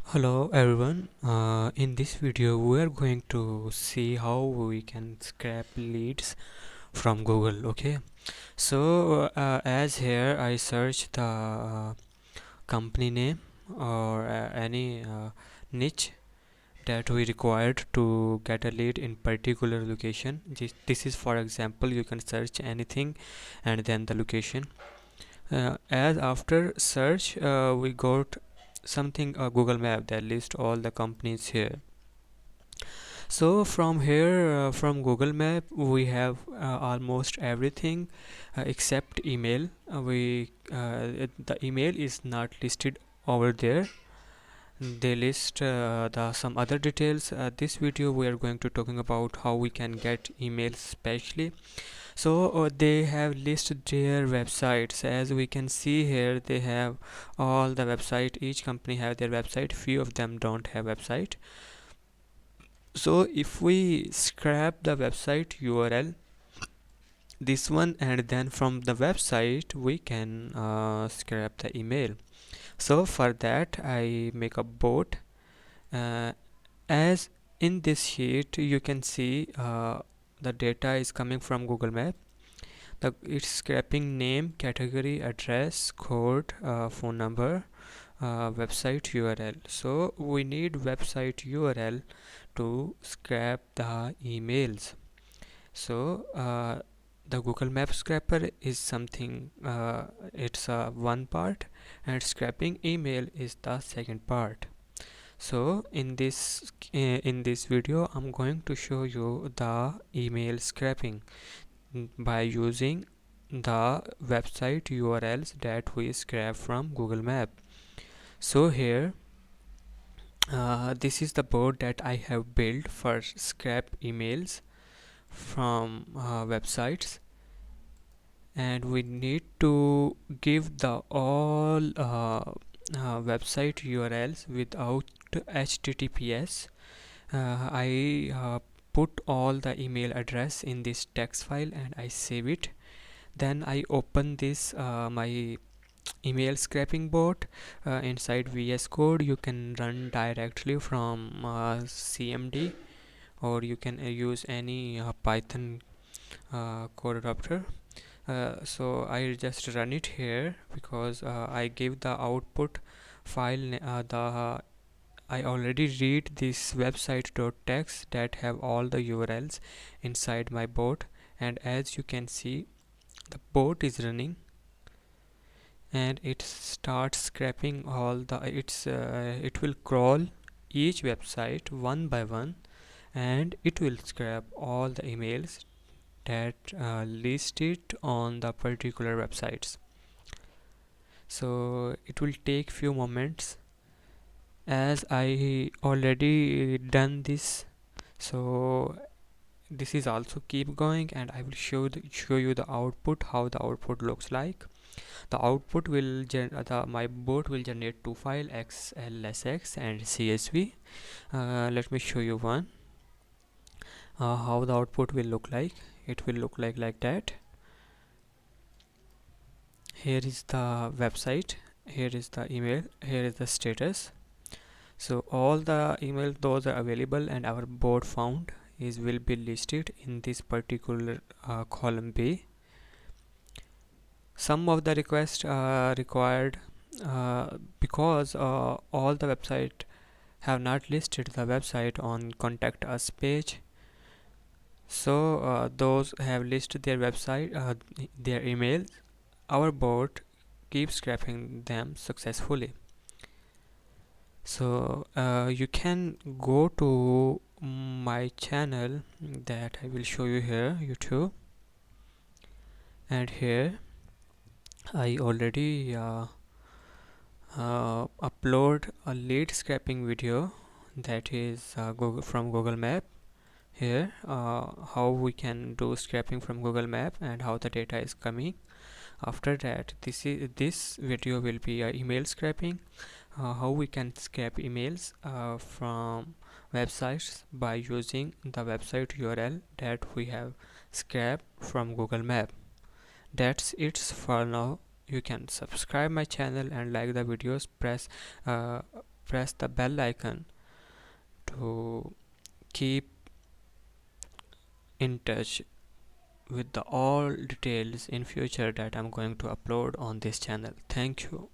Hello everyone. In this video we are going to see how we can scrap leads from Google. Okay, so as here I search the company name or any niche that we required to get a lead in particular location. This is for example, you can search anything and then the location. As after search we got something, a Google map that lists all the companies here. So from here, from Google map we have almost everything except email. The email is not listed over there. They list the some other details. This video we are going to talking about how we can get emails especially. So they have listed their websites. As we can see here, they have all the website. Each company have their website. Few of them don't have website. So if we scrap the website URL, this one, and then from the website we can scrap the email. So for that I make a bot. uh, as in this sheet you can see the data is coming from Google Map. It's scraping name, category, address, code, phone number, website URL. So we need website URL to scrap the emails. So the Google Map scraper is something, it's one part, and scraping email is the second part. So in this video I'm going to show you the email scraping by using the website URLs that we scrap from Google Map. So here this is the board that I have built for scrap emails from websites, and we need to give the all website URLs without HTTPS. I put all the email address in this text file and I save it. Then I open this my email scraping bot inside VS Code. You can run directly from CMD, or you can use any Python code adapter. So I just run it here because I give the output file the I already read this website.txt that have all the URLs inside my bot, and as you can see the bot is running and it starts scraping all the it will crawl each website one by one, and it will scrap all the emails that listed on the particular websites. So it will take few moments as I already done this. So this is also keep going, and I will show you the output, how the output looks like. The output will my bot will generate two file, XLSX and CSV. Let me show you one, how the output will look like. It will look like that. Here is the website, here is the email, here is the status. So all the email those are available and our bot found is will be listed in this particular column B. Some of the requests are required because all the website have not listed the website on contact us page. So those have listed their website, their emails. Our bot keeps scraping them successfully. So you can go to my channel that I will show you here, YouTube, and here I already upload a lead scraping video that is from Google Map. Here how we can do scraping from Google Map and how the data is coming. After that, this video will be email scraping, how we can scrape emails from websites by using the website URL that we have scraped from Google Map. That's it for now. You can subscribe my channel and like the videos. Press press the bell icon to keep in touch with the all details in future that I'm going to upload on this channel. Thank you.